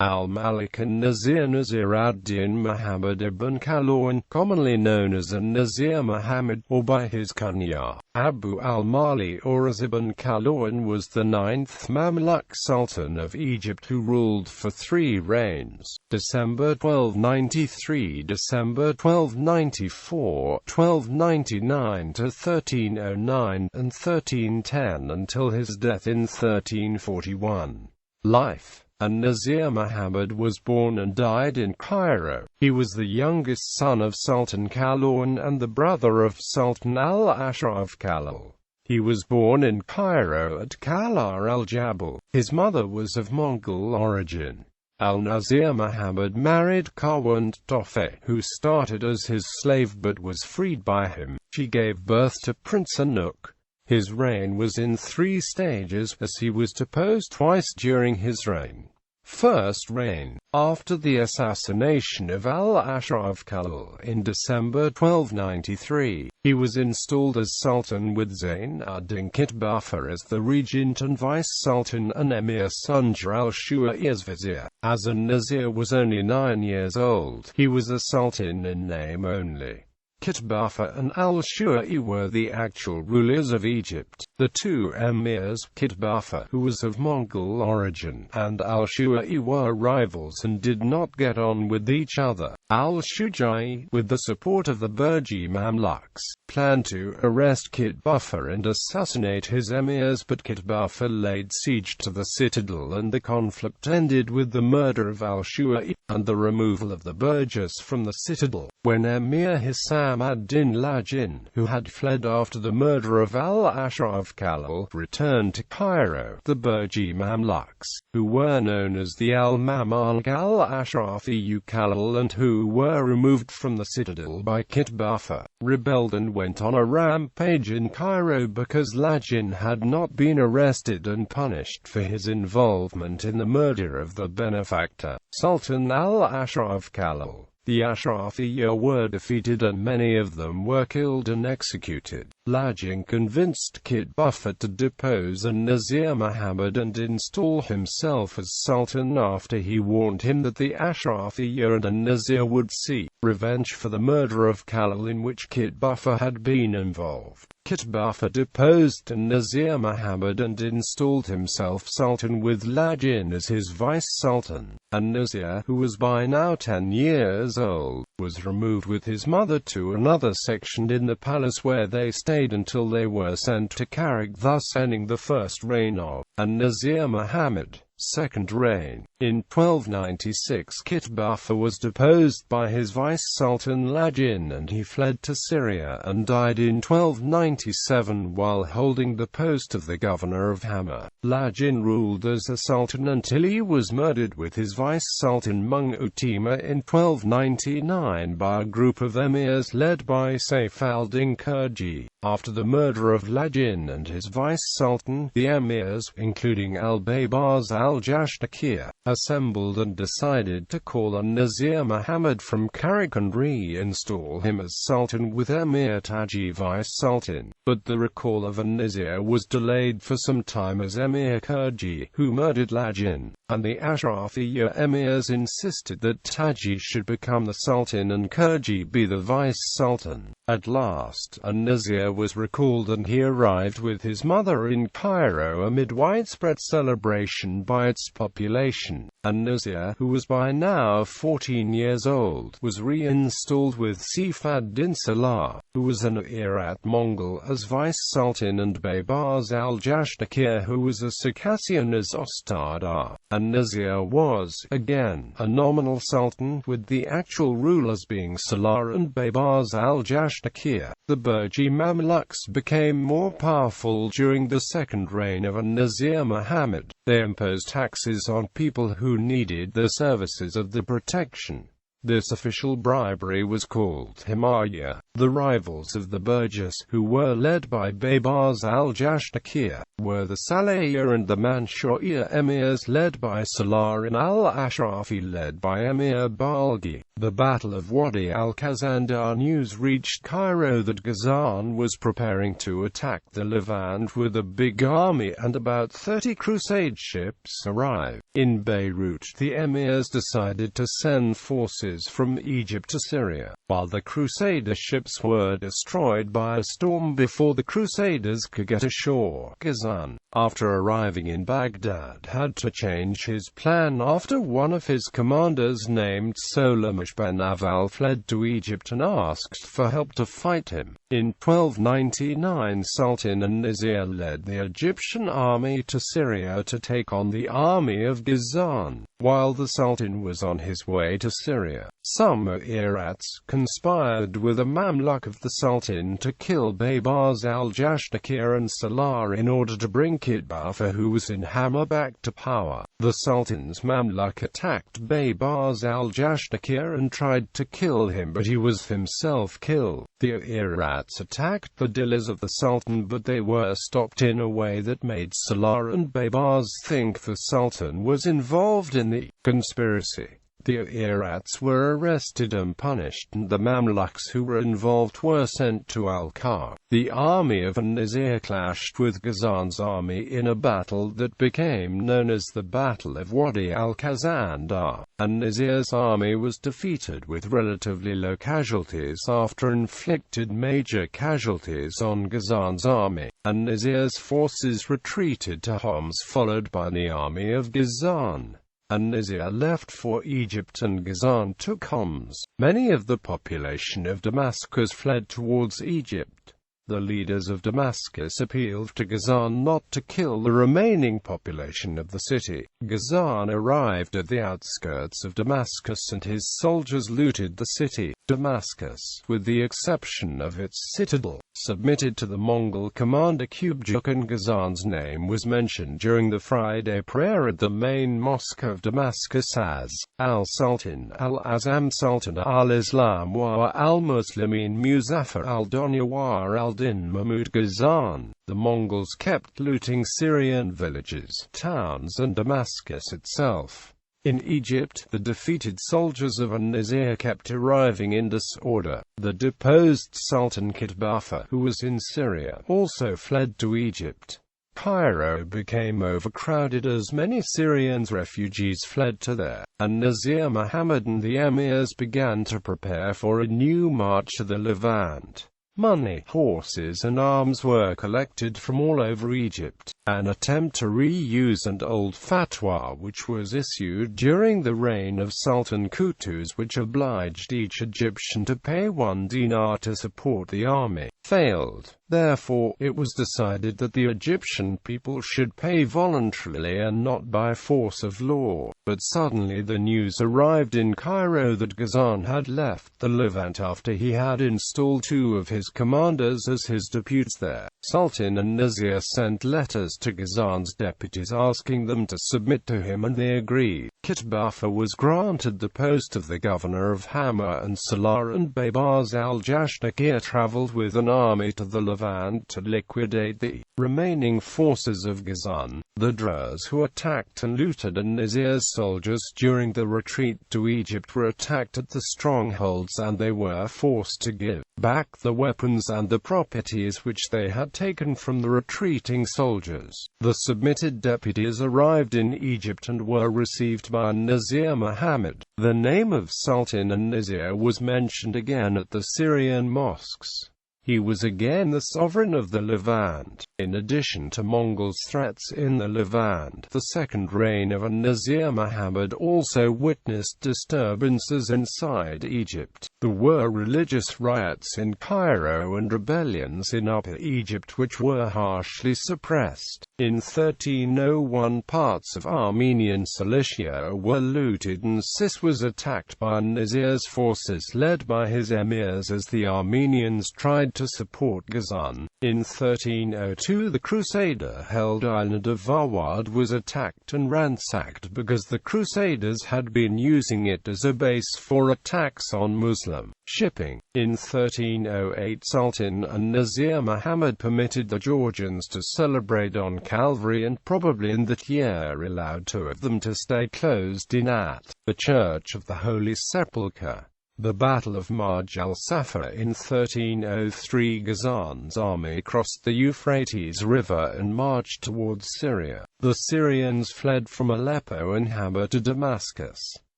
Al-Malik An-Nasir ad-Din Muhammad ibn Qalawun, commonly known as An-Nasir Muhammad, or by his kunya, Abu al-Malik or as ibn Qalawun, was the 9th Mamluk Sultan of Egypt who ruled for 3 reigns, December 1293, December 1294, 1299 to 1309, and 1310 until his death in 1341. Life. An-Nasir Muhammad was born and died in Cairo. He was the youngest son of Sultan Qalawun and the brother of Sultan al-Ashraf Qalawun. He was born in Cairo at Qalar al-Jabal. His mother was of Mongol origin. An-Nasir Muhammad married Qalawun Tofe, who started as his slave but was freed by him. She gave birth to Prince Anuk. His reign was in 3 stages, as he was deposed twice during his reign. First reign. After the assassination of al-Ashraf Qalawun in December 1293, he was installed as Sultan with Zayn ad-Din Qutb as the regent and vice-sultan and Emir Sunjar al-Shua'i as vizier. As An-Nasir was only 9 years old, he was a sultan in name only. Qutb and al-Shua'i were the actual rulers of Egypt. The 2 emirs, Qutb, who was of Mongol origin, and al-Shua'i, were rivals and did not get on with each other. Al-Shuja'i, with the support of the Burji Mamluks, planned to arrest Qutb and assassinate his emirs, but Qutb laid siege to the citadel and the conflict ended with the murder of al-Shua'i and the removal of the Burjis from the citadel. When Emir Hisam ad-Din Lajin, who had fled after the murder of al-Ashraf Qalawun, returned to Cairo, the Burji Mamluks, who were known as the al-Mamluk al-Ashrafi Qalawun and who were removed from the citadel by Qutb, rebelled and went on a rampage in Cairo because Lajin had not been arrested and punished for his involvement in the murder of the benefactor, Sultan al-Ashraf Qalawun. The Ashrafiya were defeated and many of them were killed and executed. Lajin convinced Qutb to depose An-Nasir Muhammad and install himself as Sultan after he warned him that the Ashrafiya and An-Nasir would seek revenge for the murder of Qalawun in which Qutb had been involved. Qutb deposed An-Nasir Muhammad and installed himself Sultan with Lajin as his vice-sultan. An-Nasir, who was by now 10 years old, was removed with his mother to another section in the palace where they stayed until they were sent to Karag, thus ending the first reign of An-Nasir Muhammad. Second reign. In 1296 Qutb was deposed by his vice-sultan Lajin and he fled to Syria and died in 1297 while holding the post of the governor of Hama. Lajin ruled as a sultan until he was murdered with his vice-sultan Mu'tamir in 1299 by a group of emirs led by Saif al-Din Kurji. After the murder of Lajin and his vice-sultan, the emirs, including al-Baybars al-Jashtaki, assembled and decided to call An-Nasir Muhammad from Karag and re-install him as sultan with Emir Taji vice-sultan. But the recall of An-Nasir was delayed for some time as Emir Kurji, who murdered Lajin, and the Ashrafiya emirs insisted that Taji should become the sultan and Kurji be the vice-sultan. At last, An-Nasir was recalled and he arrived with his mother in Cairo amid widespread celebration by its population. An-Nasir, who was by now 14 years old, was reinstalled with Saif ad-Din Salah, who was an Irat Mongol, as vice-sultan and Baybars al-Jashtaki, who was a Circassian, as Ostadar. An-Nasir was, again, a nominal sultan, with the actual rulers being Salah and Baybars al-Jashtaki. The Burji Mamluks became more powerful during the second reign of An-Nasir Muhammad. They imposed taxes on people who needed the services of the protection. This official bribery was called himayah. The rivals of the Burgess, who were led by Baybars al-Jashtaki, were the Salayya and the Manshuriya emirs led by Salarin al-Ashrafi led by Emir Balgi. The Battle of Wadi al-Khazandar news reached Cairo that Ghazan was preparing to attack the Levant with a big army, and about 30 crusade ships arrived. In Beirut, the emirs decided to send forces from Egypt to Syria, while the crusader ships were destroyed by a storm before the crusaders could get ashore. Ghazan, after arriving in Baghdad, had to change his plan after one of his commanders named Solomon ben Aval fled to Egypt and asked for help to fight him. In 1299, Sultan An-Nasir led the Egyptian army to Syria to take on the army of Ghazan. While the Sultan was on his way to Syria, some Irats conspired with a Mamluk of the Sultan to kill Baybars al-Jashtaki and Salar in order to bring Kitbafa, who was in Hama, back to power. The Sultan's Mamluk attacked Baybars al-Jashtaki and tried to kill him, but he was himself killed. The Irats attacked the Dillas of the Sultan, but they were stopped in a way that made Salar and Baybars think the Sultan was involved in the conspiracy. The Irats were arrested and punished, and the Mamluks who were involved were sent to Al-Kahf. The army of An-Nasir clashed with Ghazan's army in a battle that became known as the Battle of Wadi al-Khazandar. An-Nasir's army was defeated with relatively low casualties after inflicted major casualties on Ghazan's army. An-Nasir's forces retreated to Homs, followed by the army of Ghazan. An-Nasir left for Egypt and Ghazan took Homs. Many of the population of Damascus fled towards Egypt. The leaders of Damascus appealed to Ghazan not to kill the remaining population of the city. Ghazan arrived at the outskirts of Damascus and his soldiers looted the city. Damascus, with the exception of its citadel, submitted to the Mongol commander Kubjuk, and Ghazan's name was mentioned during the Friday prayer at the main mosque of Damascus as Al-Sultan Al-Azam Sultan Al-Islam wa Al-Muslimin Muzaffar al-Dunya wa al-Din Mahmud Ghazan. The Mongols kept looting Syrian villages, towns and Damascus itself. In Egypt, the defeated soldiers of An-Nasir kept arriving in disorder. The deposed Sultan Kitbafa, who was in Syria, also fled to Egypt. Cairo became overcrowded as many Syrian refugees fled to there. An-Nasir Muhammad and the emirs began to prepare for a new march to the Levant. Money, horses and arms were collected from all over Egypt. An attempt to reuse an old fatwa which was issued during the reign of Sultan Qutuz, which obliged each Egyptian to pay 1 dinar to support the army, failed. Therefore, it was decided that the Egyptian people should pay voluntarily and not by force of law. But suddenly the news arrived in Cairo that Ghazan had left the Levant after he had installed 2 of his commanders as his deputies there. Sultan An-Nasir sent letters to Ghazan's deputies asking them to submit to him, and they agreed. Kitbafa was granted the post of the governor of Hama, and Salar and Baybars al-Jashtaki traveled with an army to the Levant to liquidate the remaining forces of Ghazan. The Druze who attacked and looted An-Nasir's soldiers during the retreat to Egypt were attacked at the strongholds, and they were forced to give back the weapons and the properties which they had taken from the retreating soldiers. The submitted deputies arrived in Egypt and were received by An-Nasir Muhammad. The name of Sultan An-Nasir was mentioned again at the Syrian mosques. He was again the sovereign of the Levant. In addition to Mongols' threats in the Levant, the second reign of An-Nasir Muhammad also witnessed disturbances inside Egypt. There were religious riots in Cairo and rebellions in Upper Egypt which were harshly suppressed. In 1301, parts of Armenian Cilicia were looted and Sis was attacked by An-Nasir's forces led by his emirs as the Armenians tried to support Ghazan. In 1302, the Crusader held island of Awad was attacked and ransacked because the Crusaders had been using it as a base for attacks on Muslims. Muslim shipping. In 1308, Sultan An-Nasir Muhammad permitted the Georgians to celebrate on Calvary, and probably in that year allowed two of them to stay closed in at the Church of the Holy Sepulchre. The Battle of Marg al-Safa in 1303. Ghazan's army crossed the Euphrates River and marched towards Syria. The Syrians fled from Aleppo and Hama to Damascus.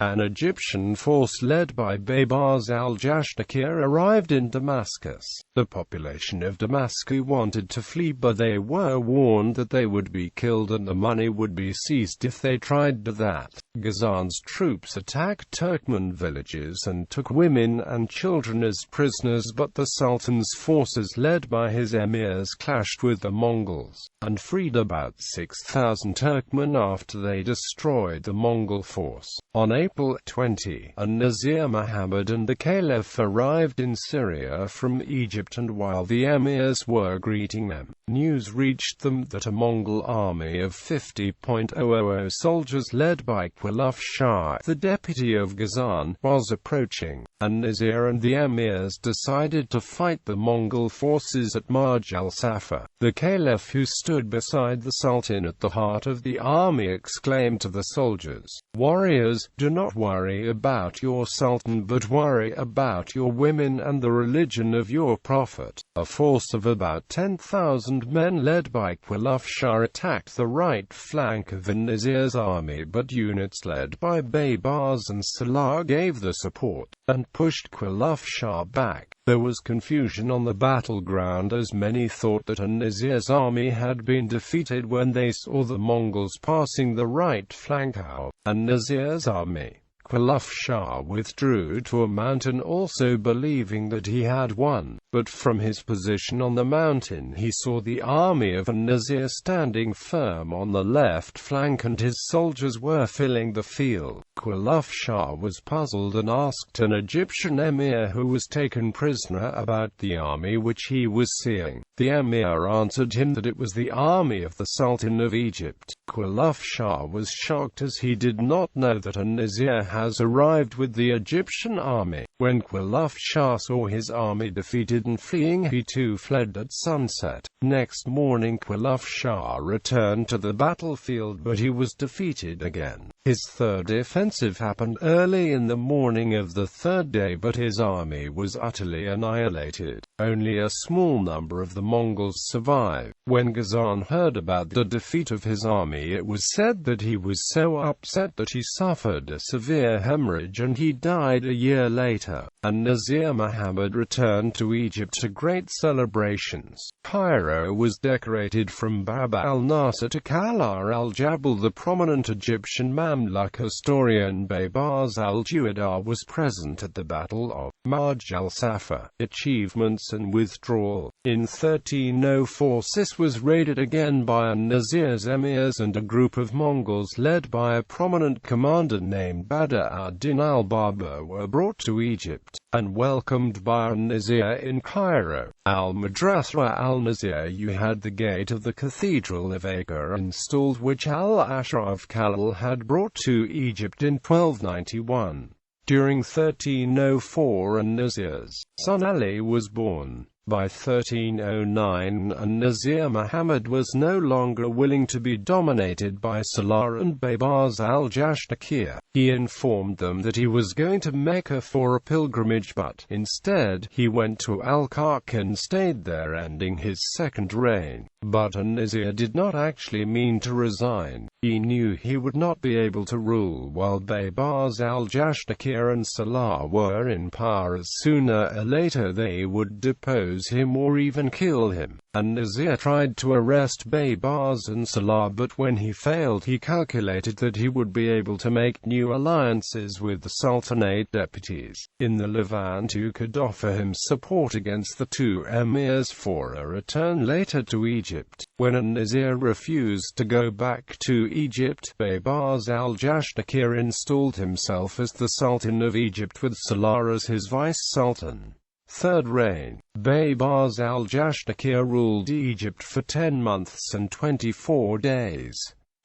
An Egyptian force led by Baybars al-Jashtaqir arrived in Damascus. The population of Damascus wanted to flee, but they were warned that they would be killed and the money would be seized if they tried that. Ghazan's troops attacked Turkmen villages and took women and children as prisoners, but the Sultan's forces led by his emirs clashed with the Mongols, and freed about 6,000 Turkmen after they destroyed the Mongol force. On April 20, An-Nasir Muhammad and the Caliph arrived in Syria from Egypt, and while the emirs were greeting them, news reached them that a Mongol army of 50,000 soldiers led by Quilaf Shah, the deputy of Ghazan, was approaching. An-Nasir and the emirs decided to fight the Mongol forces at Marg al-Safa. The Caliph, who stood beside the Sultan at the heart of the army, exclaimed to the soldiers, "Warriors, do not worry about your Sultan, but worry about your women and the religion of your Prophet." A force of about 10,000 men led by Quilaf Shah attacked the right flank of An-Nasir's army, but units led by Baybars and Salah gave the support and pushed Quilaf Shah back. There was confusion on the battleground, as many thought that An-Nasir's army had been defeated when they saw the Mongols passing the right flank of An-Nasir's army. Quilaf Shah withdrew to a mountain, also believing that he had won, but from his position on the mountain he saw the army of An-Nasir standing firm on the left flank and his soldiers were filling the field. Quilaf Shah was puzzled and asked an Egyptian emir who was taken prisoner about the army which he was seeing. The emir answered him that it was the army of the Sultan of Egypt. Quilaf Shah was shocked, as he did not know that An-Nasir has arrived with the Egyptian army. When Quilaf Shah saw his army defeated and fleeing, he too fled at sunset. Next morning Quilaf Shah returned to the battlefield, but he was defeated again. His third offensive happened early in the morning of the third day, but his army was utterly annihilated. Only a small number of the Mongols survived. When Ghazan heard about the defeat of his army, it was said that he was so upset that he suffered a severe hemorrhage and he died a year later. An-Nasir Muhammad returned to Egypt to great celebrations. Cairo was decorated from Bab al-Nasir to Kalar al-Jabal. The prominent Egyptian Mamluk historian Baybars al-Juwadar was present at the Battle of Marg al-Safa. Achievements and withdrawal. In 1304, Sis was raided again by An-Nasir's emirs, and a group of Mongols led by a prominent commander named Badr ad-Din al-Babur were brought to Egypt and welcomed by An-Nasir in Cairo. Al-Madrasa al-Nasir had the gate of the Cathedral of Acre installed, which Al-Ashraf Khalil had brought to Egypt in 1291. During 1304, An-Nasir's son Ali was born. By 1309, An-Nasir Muhammad was no longer willing to be dominated by Salah and Baybars al-Jashtaqir. He informed them that he was going to Mecca for a pilgrimage, but instead, he went to Al-Kak and stayed there, ending his second reign. But An-Nasir did not actually mean to resign. He knew he would not be able to rule while Baybars al-Jashtaqir and Salah were in power, as sooner or later they would depose him or even kill him. An-Nasir tried to arrest Baybars and Salah, but when he failed, he calculated that he would be able to make new alliances with the Sultanate deputies in the Levant who could offer him support against the two emirs for a return later to Egypt. When An-Nasir refused to go back to Egypt, Baybars al-Jashtaqir installed himself as the Sultan of Egypt with Salah as his vice-sultan. Third reign. Baybars al-Jashtaqir ruled Egypt for 10 months and 24 days.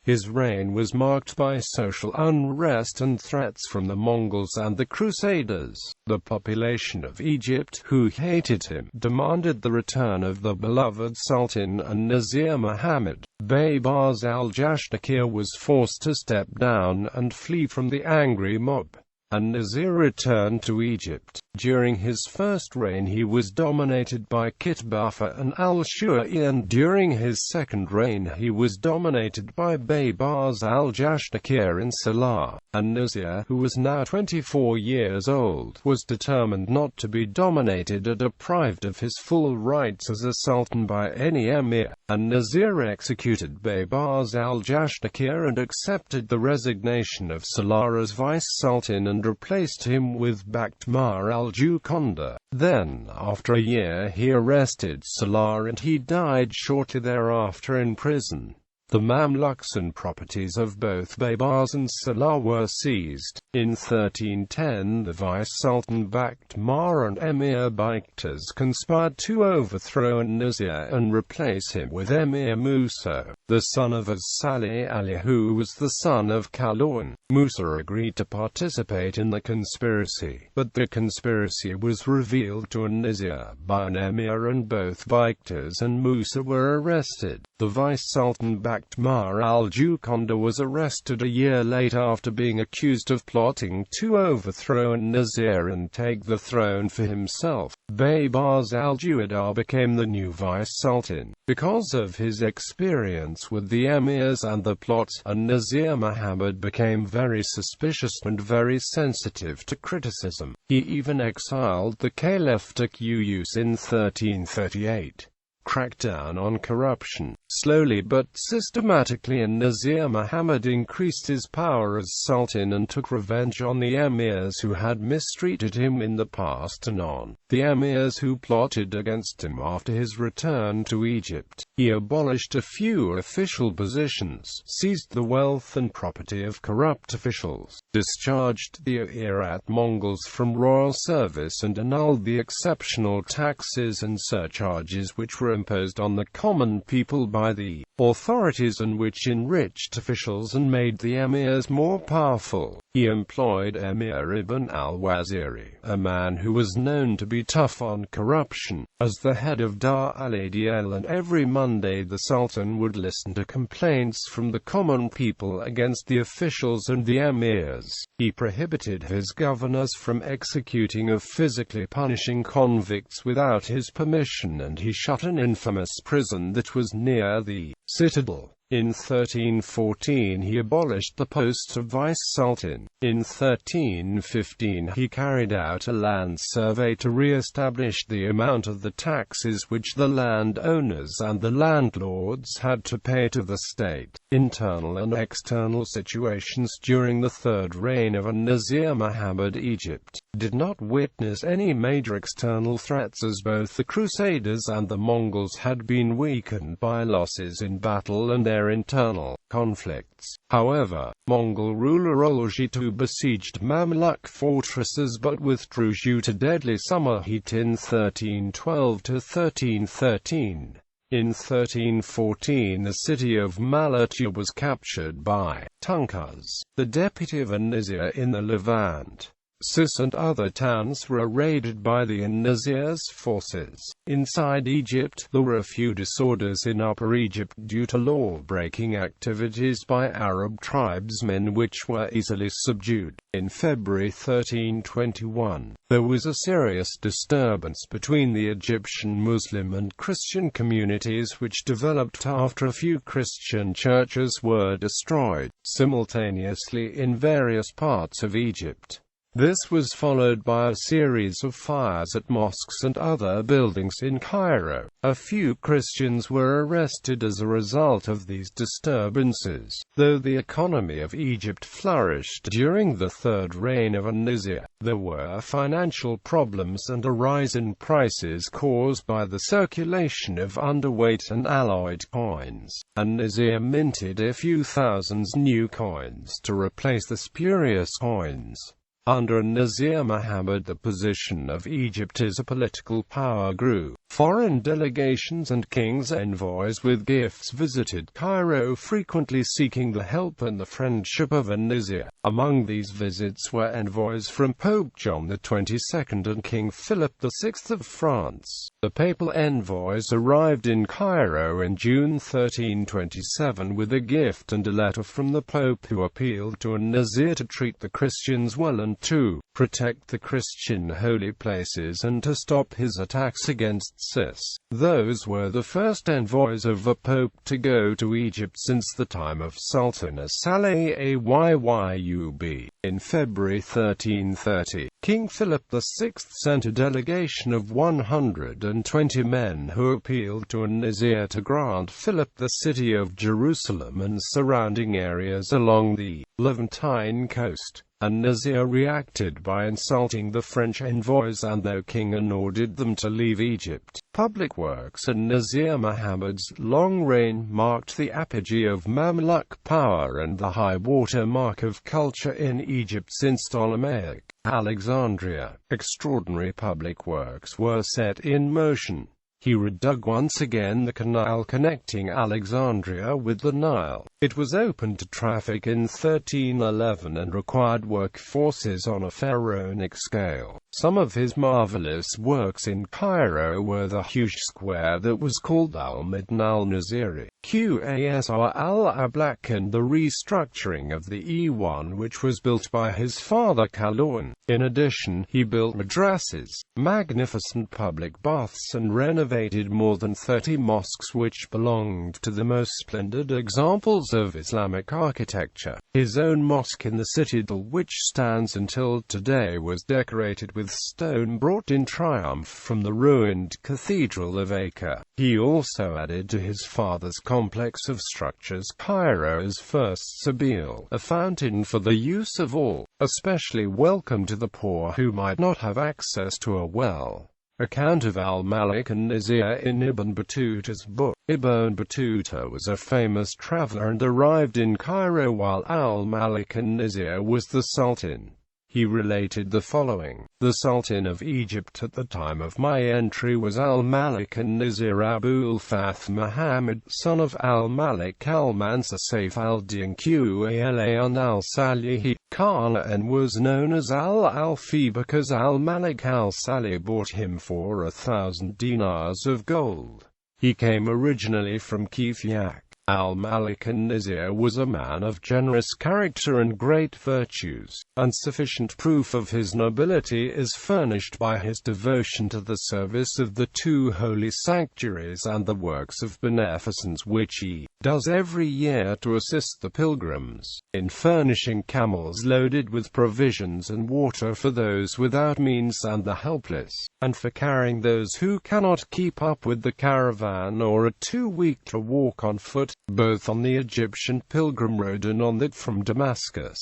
His reign was marked by social unrest and threats from the Mongols and the Crusaders. The population of Egypt, who hated him, demanded the return of the beloved Sultan An-Nasir Muhammad. Baybars al-Jashtagir was forced to step down and flee from the angry mob. An-Nasir returned to Egypt. During his first reign he was dominated by Kitbafa and al-Shu'i, and during his second reign he was dominated by Baybars al-Jashtagir in Salah. An-Nasir, who was now 24 years old, was determined not to be dominated or deprived of his full rights as a sultan by any emir. An-Nasir executed Baybars al-Jashtagir and accepted the resignation of Salah as vice-sultan and replaced him with Baktmar al-Jukonda. Then, after a year, he arrested Salah and he died shortly thereafter in prison. The Mamluks and properties of both Baybars and Salah were seized. In 1310 the vice-sultan Baktmar and Emir Bayktas conspired to overthrow An-Nasir and replace him with Emir Musa, the son of As-Salih Ali, who was the son of Qalawun. Musa agreed to participate in the conspiracy, but the conspiracy was revealed to An-Nasir by an emir and both Bayktas and Musa were arrested. The vice-sultan Baktmar al-Jukonda was arrested a year later after being accused of plotting to overthrow An-Nasir and take the throne for himself. Baybars al-Juwada became the new vice-sultan. Because of his experience with the emirs and the plot, An-Nasir Muhammad became very suspicious and very sensitive to criticism. He even exiled the Caliph Taqiyus in 1338. Crackdown on corruption. Slowly but systematically An-Nasir Muhammad increased his power as sultan and took revenge on the emirs who had mistreated him in the past and on the emirs who plotted against him after his return to Egypt. He abolished a few official positions, seized the wealth and property of corrupt officials, discharged the Irat Mongols from royal service and annulled the exceptional taxes and surcharges which were imposed on the common people by the authorities and which enriched officials and made the emirs more powerful. He employed Emir ibn al-Waziri, a man who was known to be tough on corruption, as the head of Dar al-Adl, and every Monday the Sultan would listen to complaints from the common people against the officials and the emirs. He prohibited his governors from executing or physically punishing convicts without his permission, and he shut an infamous prison that was near the citadel. In 1314 he abolished the post of vice-sultan. In 1315 he carried out a land survey to re-establish the amount of the taxes which the landowners and the landlords had to pay to the state. Internal and external situations during the third reign of An-Nasir Muhammad. Egypt did not witness any major external threats, as both the Crusaders and the Mongols had been weakened by losses in battle and their internal conflicts. However, Mongol ruler Ul-Jitu besieged Mamluk fortresses but withdrew due to deadly summer heat in 1312 to 1313. In 1314 the city of Malatya was captured by Tunkas, the deputy of An-Nasir in the Levant. Sis and other towns were raided by the An-Nasir's forces. Inside Egypt, there were a few disorders in Upper Egypt due to law-breaking activities by Arab tribesmen which were easily subdued. In February 1321, there was a serious disturbance between the Egyptian Muslim and Christian communities which developed after a few Christian churches were destroyed simultaneously in various parts of Egypt. This was followed by a series of fires at mosques and other buildings in Cairo. A few Christians were arrested as a result of these disturbances. Though the economy of Egypt flourished during the third reign of An-Nasir, there were financial problems and a rise in prices caused by the circulation of underweight and alloyed coins. An-Nasir minted a few thousand new coins to replace the spurious coins. Under An-Nasir Muhammad, the position of Egypt as a political power grew. Foreign delegations and king's envoys with gifts visited Cairo, frequently seeking the help and the friendship of An-Nasir. Among these visits were envoys from Pope John XXII and King Philip VI of France. The papal envoys arrived in Cairo in June 1327 with a gift and a letter from the Pope, who appealed to An-Nasir to treat the Christians well and to protect the Christian holy places and to stop his attacks against Sis. Those were the first envoys of a pope to go to Egypt since the time of Sultan Saleh Ayyub. In February 1330, King Philip VI sent a delegation of 120 men who appealed to An-Nasir to grant Philip the city of Jerusalem and surrounding areas along the Levantine coast. An-Nasir reacted by insulting the French envoys and their king and ordered them to leave Egypt. Public works. An-Nasir Muhammad's long reign marked the apogee of Mamluk power and the high water mark of culture in Egypt since Ptolemaic Alexandria. Extraordinary public works were set in motion. He redug once again the canal connecting Alexandria with the Nile. It was opened to traffic in 1311 and required workforces on a pharaonic scale. Some of his marvelous works in Cairo were the huge square that was called Al-Malik al-Nasiri, Qasr al-Ablaq, and the restructuring of the E1, which was built by his father Qalawun. In addition, he built madrasas, magnificent public baths, and renovated more than 30 mosques which belonged to the most splendid examples of Islamic architecture. His own mosque in the citadel, which stands until today, was decorated with stone brought in triumph from the ruined cathedral of Acre. He also added to his father's complex of structures Cairo's first sabil, a fountain for the use of all, especially welcome to the poor who might not have access to a well. Account of Al-Malik and Nasir in Ibn Battuta's book. Ibn Battuta was a famous traveler and arrived in Cairo while Al-Malik and Nasir was the Sultan. He related the following: The Sultan of Egypt at the time of my entry was Al-Malik an-Nasir Abul Fath Muhammad, son of Al-Malik al-Mansur Saif al-Din Qalan al-Salihi Khan, and was known as Al-Alfi because Al-Malik al-Salih bought him for 1,000 dinars of gold. He came originally from Kifyak. Al-Malik an-Nasir was a man of generous character and great virtues. Insufficient proof of his nobility is furnished by his devotion to the service of the two holy sanctuaries and the works of beneficence which he does every year to assist the pilgrims, in furnishing camels loaded with provisions and water for those without means and the helpless, and for carrying those who cannot keep up with the caravan or are too weak to walk on foot, both on the Egyptian pilgrim road and on that from Damascus.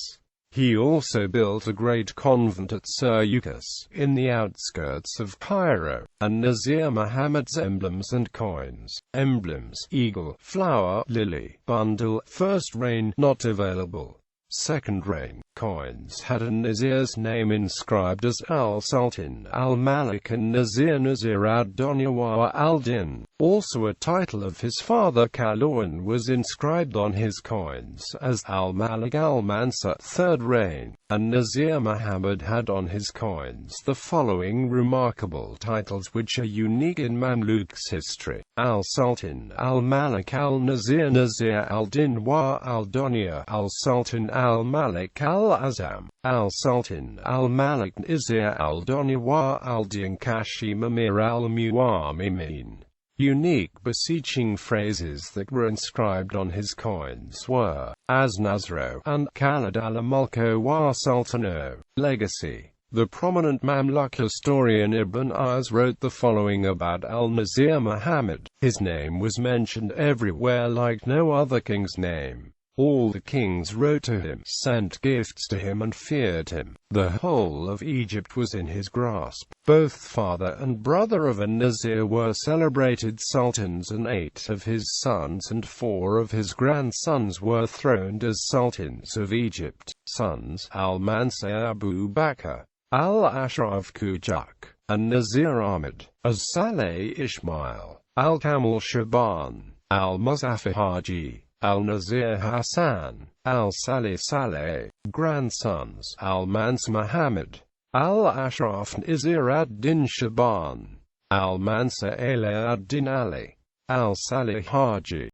He also built a great convent at Syracuse, in the outskirts of Cairo. An-Nasir Muhammad's emblems and coins. Emblems: eagle, flower, lily, bundle. First reign, not available. Second reign, coins had An-Nasir's name inscribed as Al-Sultan, Al-Malik an-Nasir, Nasir ad-Dunya wa al-Din. Also a title of his father Qalawun was inscribed on his coins as Al-Malik al-Mansur. Third reign, An-Nasir Muhammad had on his coins the following remarkable titles which are unique in Mamluk's history: Al-Sultan, Al-Malik al-Nasir, Nasir al-Din wa al-Dunya, Al-Sultan, Al-Malik al-Azam, Al-Sultan, Al-Malik, Nasir al-Dunya wa al-Din, Kashim Amir al-Mu'minin. Unique beseeching phrases that were inscribed on his coins were As-Nazro and Khalid al-Mulko wa Sultano. Legacy. The prominent Mamluk historian Ibn Az wrote the following about Al-Nasir Muhammad: His name was mentioned everywhere like no other king's name. All the kings wrote to him, sent gifts to him and feared him. The whole of Egypt was in his grasp. Both father and brother of An-Nasir were celebrated sultans, and 8 of his sons and 4 of his grandsons were throned as sultans of Egypt. Sons: Al-Mansur Abu Bakr, Al-Ashraf Kujak, An-Nasir Ahmad, As-Saleh Ismail, Al-Kamal Shaban, Al-Muzaffar Haji, Al-Nasir Hassan, Al-Saleh Saleh. Grandsons: Al-Mansur Muhammad, Al-Ashraf Nizir ad-Din Shaban, Al-Mansur Ali ad-Din Ali, Al-Saleh Haji.